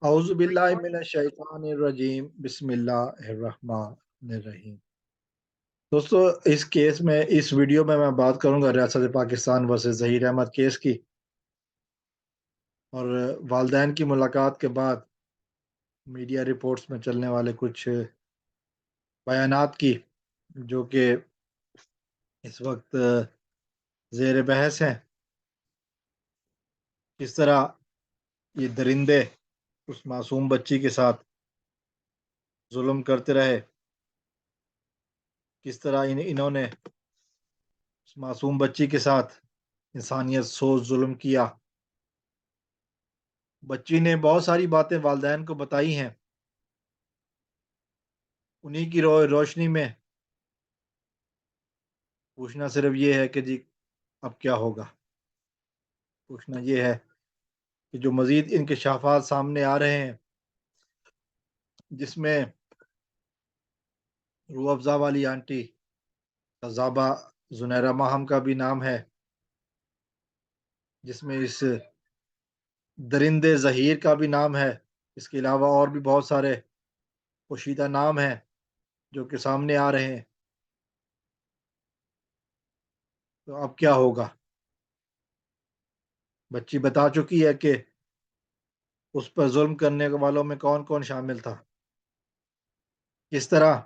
औज़ु बिल्लाहि मिनश शैतानिर रजीम बिस्मिल्लाहिर्रहमानिर्रहीम। दोस्तों, इस केस में इस वीडियो में मैं बात करूंगा रियासत पाकिस्तान वर्सेस ज़हीर अहमद केस की और वालदैन की मुलाकात के बाद मीडिया रिपोर्ट्स में चलने वाले कुछ बयानात की, जो कि इस वक्त ज़ेर बहस हैं। किस तरह ये दरिंदे उस मासूम बच्ची के साथ जुल्म करते रहे, किस तरह इन्होंने उस मासूम बच्ची के साथ इंसानियत सोच जुल्म किया। बच्ची ने बहुत सारी बातें वालदैन को बताई हैं। उन्हीं की रोशनी में पूछना सिर्फ ये है कि जी अब क्या होगा। पूछना ये है कि जो मज़ीद इंकशाफात सामने आ रहे हैं, जिसमें रूह अफ़ज़ा वाली आंटी कज़ाबा ज़ुनैरा माहम का भी नाम है, जिसमें इस दरिंदे ज़हीर का भी नाम है। इसके अलावा और भी बहुत सारे पोशीदा नाम हैं जो कि सामने आ रहे हैं। तो अब क्या होगा? बच्ची बता चुकी है कि उस पर जुल्म करने वालों में कौन-कौन शामिल था। किस तरह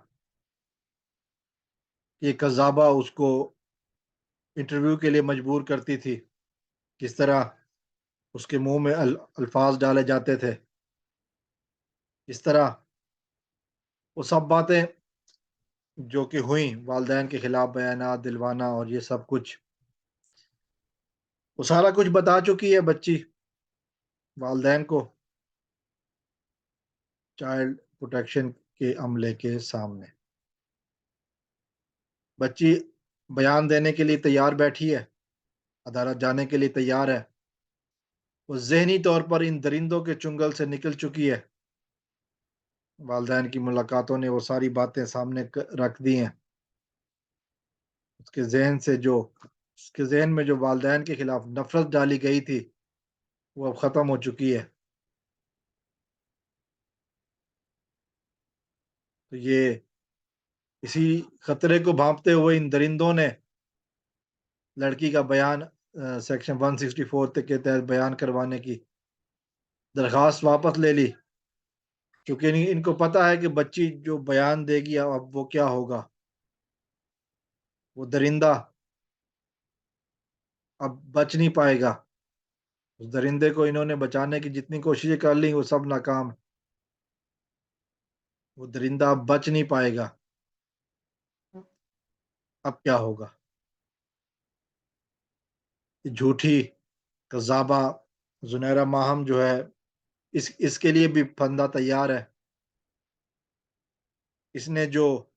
ये कज़ाबा उसको इंटरव्यू के लिए मजबूर करती थी, किस तरह उसके मुँह में अल्फ़ाज़ डाले जाते थे, किस तरह वो सब बातें जो कि हुई वालदैन के खिलाफ बयानात दिलवाना और ये सब कुछ, वो सारा कुछ बता चुकी है बच्ची वालदैन को चाइल्ड प्रोटेक्शन के अमले के सामने। बच्ची बयान देने के लिए तैयार बैठी है, अदालत जाने के लिए तैयार है। वो ज़हनी तौर पर इन दरिंदों के चुंगल से निकल चुकी है। वालदैन की मुलाकातों ने वो सारी बातें सामने रख दी हैं। उसके ज़हन से जो उसके ज़हन में जो वालदैन के खिलाफ नफ़रत डाली गई थी, वो अब ख़त्म हो चुकी है। तो ये इसी खतरे को भांपते हुए इन दरिंदों ने लड़की का बयान सेक्शन 164 के तहत बयान करवाने की दरख्वास्त वापस ले ली, क्योंकि इनको पता है कि बच्ची जो बयान देगी अब वो क्या होगा। वो दरिंदा अब बच नहीं पाएगा। उस दरिंदे को इन्होंने बचाने की जितनी कोशिशें कर ली, वो सब नाकाम। वो दरिंदा अब बच नहीं पाएगा। अब क्या होगा? ये झूठी कज़ाबा ज़ुनैरा माहम जो है, इसके लिए भी फंदा तैयार है। इसने जो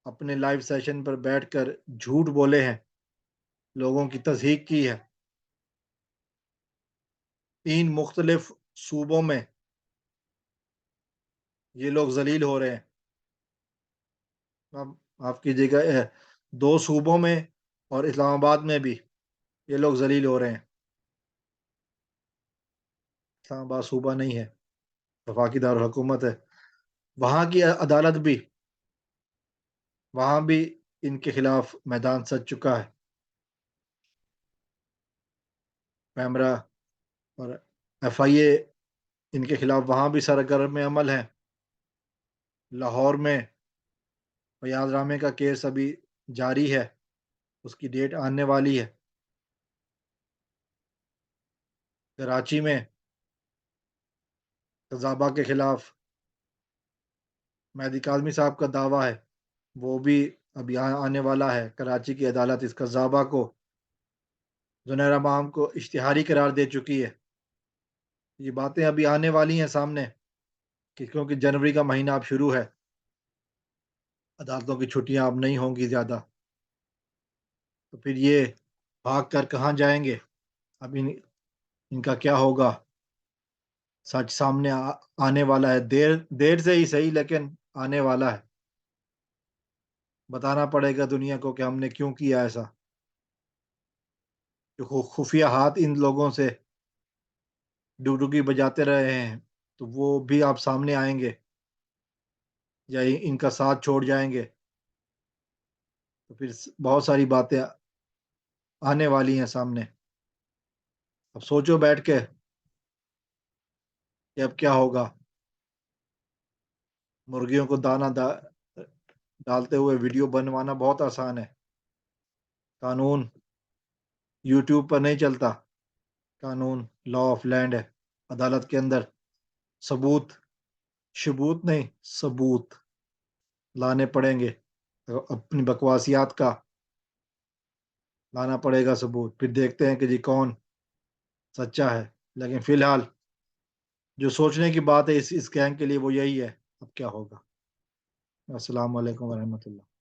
अपने लाइव सेशन पर बैठकर झूठ बोले हैं, लोगों की तज़हीक की है। 3 मुख्तलिफ सूबों में ये लोग ज़लील हो रहे हैं। अब माफ़ कीजिएगा, 2 सूबों में और इस्लामाबाद में भी ये लोग ज़लील हो रहे हैं। इस्लामाबाद सूबा नहीं है, वफाकी दारुल हुकूमत है। वहाँ की अदालत भी, वहाँ भी इनके खिलाफ मैदान सज चुका है। पैमरा और एफआईए इनके खिलाफ वहाँ भी सरगर्म अमल है। लाहौर में फयाज़ रामे का केस अभी जारी है, उसकी डेट आने वाली है। कराची में कज़ाबा के खिलाफ मेहदी काज़मी साहब का दावा है, वो भी अभी आने वाला है। कराची की अदालत इस कज़ाबा को, ज़ुनैरा माम को इश्तिहारी करार दे चुकी है। ये बातें अभी आने वाली हैं सामने, कि क्योंकि जनवरी का महीना अब शुरू है, अदालतों की छुट्टियां अब नहीं होंगी ज़्यादा, तो फिर ये भाग कर कहाँ जाएंगे? अब इनका क्या होगा? सच सामने आने वाला है, देर देर से ही सही, लेकिन आने वाला है। बताना पड़ेगा दुनिया को कि हमने क्यों किया ऐसा। जो खुफिया हाथ इन लोगों से डुगडुगी बजाते रहे हैं, तो वो भी आप सामने आएंगे या इनका साथ छोड़ जाएंगे, तो फिर बहुत सारी बातें आने वाली हैं सामने। अब सोचो बैठ के कि अब क्या होगा। मुर्गियों को डालते हुए वीडियो बनवाना बहुत आसान है। कानून यूट्यूब पर नहीं चलता। कानून लॉ ऑफ लैंड है, अदालत के अंदर सबूत, सबूत नहीं, सबूत लाने पड़ेंगे। तो अपनी बकवासियात का लाना पड़ेगा सबूत, फिर देखते हैं कि जी कौन सच्चा है। लेकिन फिलहाल जो सोचने की बात है इस गैंग के लिए वो यही है, अब क्या होगा। अस्सलाम वालेकुम वरहमतुल्लाह।